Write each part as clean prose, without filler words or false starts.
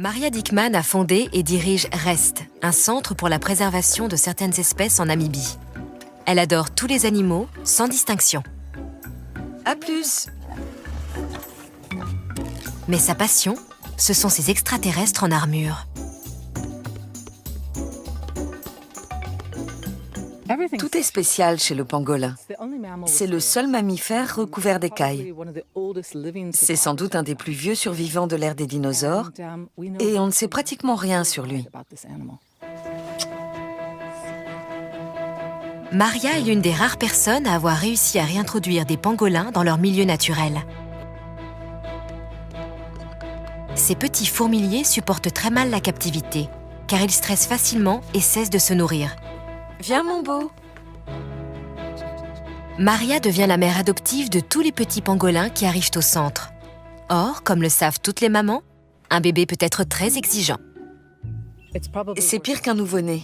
Maria Dickman a fondé et dirige REST, un centre pour la préservation de certaines espèces en Namibie. Elle adore tous les animaux, sans distinction. À plus! Mais sa passion, ce sont ces extraterrestres en armure. Tout est spécial chez le pangolin. C'est le seul mammifère recouvert d'écailles. C'est sans doute un des plus vieux survivants de l'ère des dinosaures et on ne sait pratiquement rien sur lui. Maria est l'une des rares personnes à avoir réussi à réintroduire des pangolins dans leur milieu naturel. Ces petits fourmiliers supportent très mal la captivité, car ils stressent facilement et cessent de se nourrir. Viens mon beau! Maria devient la mère adoptive de tous les petits pangolins qui arrivent au centre. Or, comme le savent toutes les mamans, un bébé peut être très exigeant. C'est pire qu'un nouveau-né.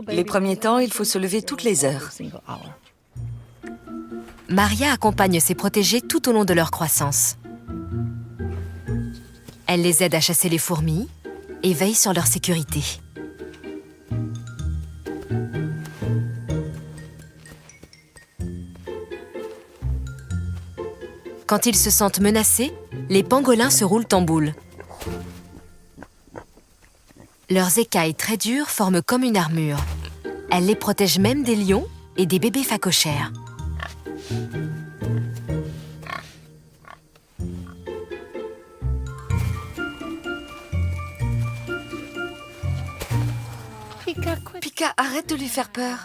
Les premiers temps, il faut se lever toutes les heures. Maria accompagne ses protégés tout au long de leur croissance. Elle les aide à chasser les fourmis et veille sur leur sécurité. Quand ils se sentent menacés, les pangolins se roulent en boule. Leurs écailles très dures forment comme une armure. Elles les protègent même des lions et des bébés phacochères. Pika, arrête de lui faire peur.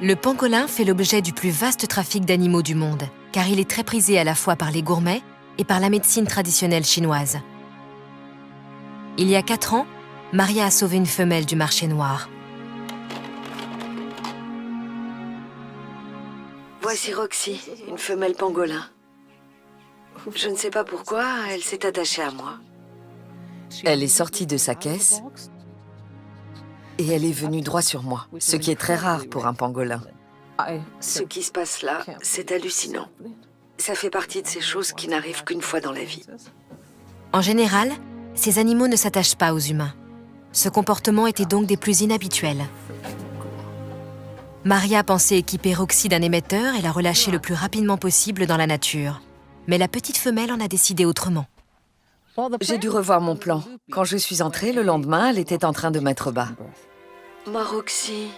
Le pangolin fait l'objet du plus vaste trafic d'animaux du monde, car il est très prisé à la fois par les gourmets et par la médecine traditionnelle chinoise. Il y a 4 ans, Maria a sauvé une femelle du marché noir. Voici Roxy, une femelle pangolin. Je ne sais pas pourquoi, elle s'est attachée à moi. Elle est sortie de sa caisse et elle est venue droit sur moi, ce qui est très rare pour un pangolin. Ce qui se passe là, c'est hallucinant. Ça fait partie de ces choses qui n'arrivent qu'une fois dans la vie. En général, ces animaux ne s'attachent pas aux humains. Ce comportement était donc des plus inhabituels. Maria pensait équiper Roxy d'un émetteur et la relâcher le plus rapidement possible dans la nature. Mais la petite femelle en a décidé autrement. J'ai dû revoir mon plan. Quand je suis entrée, le lendemain, elle était en train de mettre bas. Ma Roxy.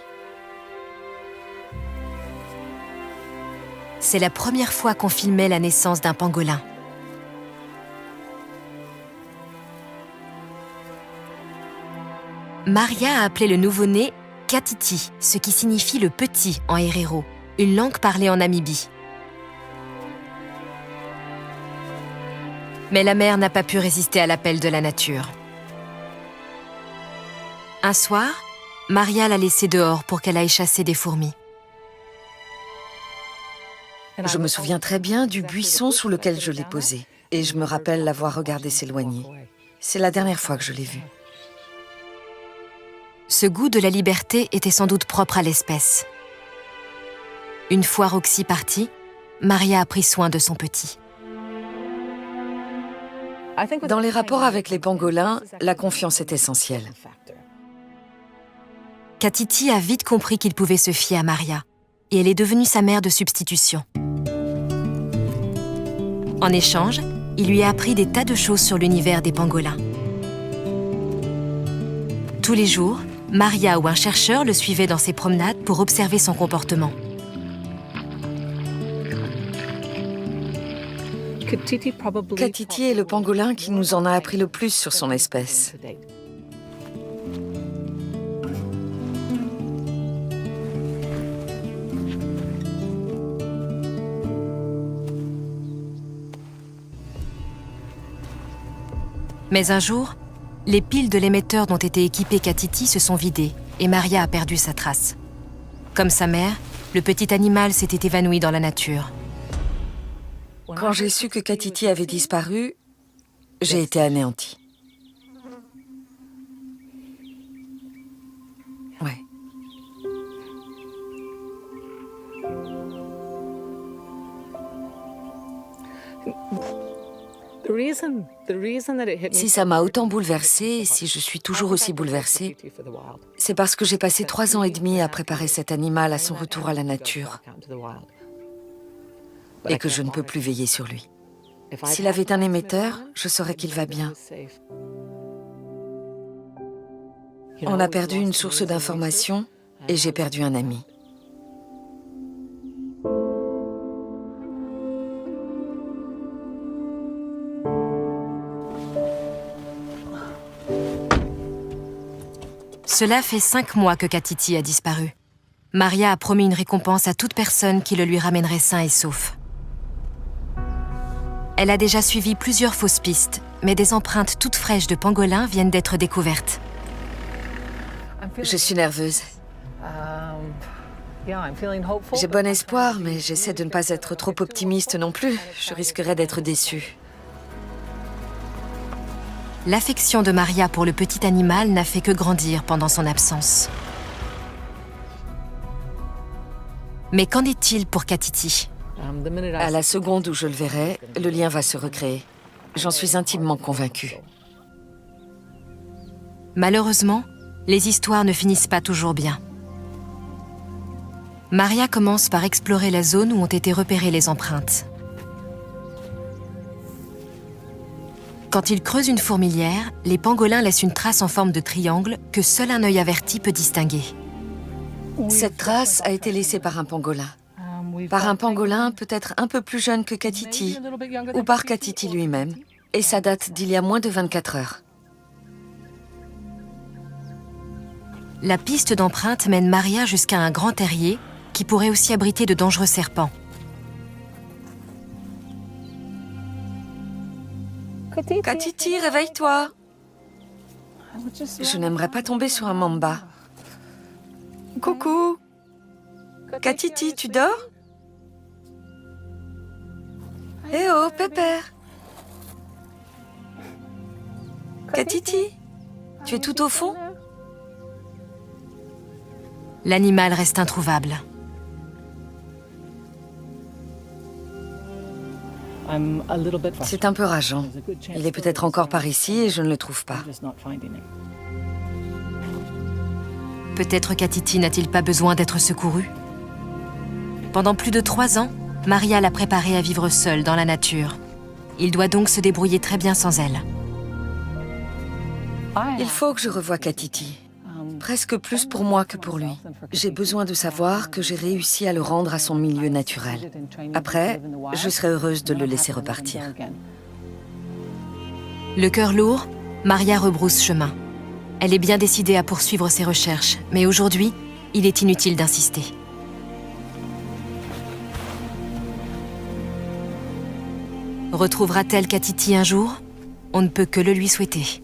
C'est la première fois qu'on filmait la naissance d'un pangolin. Maria a appelé le nouveau-né Katiti, ce qui signifie le petit en héréro, une langue parlée en Namibie. Mais la mère n'a pas pu résister à l'appel de la nature. Un soir, Maria l'a laissée dehors pour qu'elle aille chasser des fourmis. Je me souviens très bien du buisson sous lequel je l'ai posé. Et je me rappelle l'avoir regardé s'éloigner. C'est la dernière fois que je l'ai vu. Ce goût de la liberté était sans doute propre à l'espèce. Une fois Roxy partie, Maria a pris soin de son petit. Dans les rapports avec les pangolins, la confiance est essentielle. Katiti a vite compris qu'il pouvait se fier à Maria, et elle est devenue sa mère de substitution. En échange, il lui a appris des tas de choses sur l'univers des pangolins. Tous les jours, Maria ou un chercheur le suivait dans ses promenades pour observer son comportement. Katiti est le pangolin qui nous en a appris le plus sur son espèce. Mais un jour, les piles de l'émetteur dont était équipé Katiti se sont vidées et Maria a perdu sa trace. Comme sa mère, le petit animal s'était évanoui dans la nature. Quand j'ai su que Katiti avait disparu, j'ai été anéantie. Ouais. Si ça m'a autant bouleversée, si je suis toujours aussi bouleversée, c'est parce que j'ai passé 3 ans et demi à préparer cet animal à son retour à la nature et que je ne peux plus veiller sur lui. S'il avait un émetteur, je saurais qu'il va bien. On a perdu une source d'information et j'ai perdu un ami. Cela fait 5 mois que Katiti a disparu. Maria a promis une récompense à toute personne qui le lui ramènerait sain et sauf. Elle a déjà suivi plusieurs fausses pistes, mais des empreintes toutes fraîches de pangolin viennent d'être découvertes. Je suis nerveuse. J'ai bon espoir, mais j'essaie de ne pas être trop optimiste non plus. Je risquerais d'être déçue. L'affection de Maria pour le petit animal n'a fait que grandir pendant son absence. Mais qu'en est-il pour Katiti ? À la seconde où je le verrai, le lien va se recréer. J'en suis intimement convaincue. Malheureusement, les histoires ne finissent pas toujours bien. Maria commence par explorer la zone où ont été repérées les empreintes. Quand il creuse une fourmilière, les pangolins laissent une trace en forme de triangle que seul un œil averti peut distinguer. Cette trace a été laissée par un pangolin. Par un pangolin peut-être un peu plus jeune que Katiti, ou par Katiti lui-même. Et ça date d'il y a moins de 24 heures. La piste d'empreinte mène Maria jusqu'à un grand terrier qui pourrait aussi abriter de dangereux serpents. Katiti, réveille-toi! Je n'aimerais pas tomber sur un mamba. Coucou! Katiti, tu dors? Eh oh, Pépère! Katiti, tu es tout au fond? L'animal reste introuvable. C'est un peu rageant. Il est peut-être encore par ici et je ne le trouve pas. Peut-être Katiti n'a-t-il pas besoin d'être secouru? Pendant plus de 3 ans, Maria l'a préparé à vivre seule dans la nature. Il doit donc se débrouiller très bien sans elle. Il faut que je revoie Katiti. Presque plus pour moi que pour lui. J'ai besoin de savoir que j'ai réussi à le rendre à son milieu naturel. Après, je serai heureuse de le laisser repartir. Le cœur lourd, Maria rebrousse chemin. Elle est bien décidée à poursuivre ses recherches, mais aujourd'hui, il est inutile d'insister. Retrouvera-t-elle Katiti un jour? On ne peut que le lui souhaiter.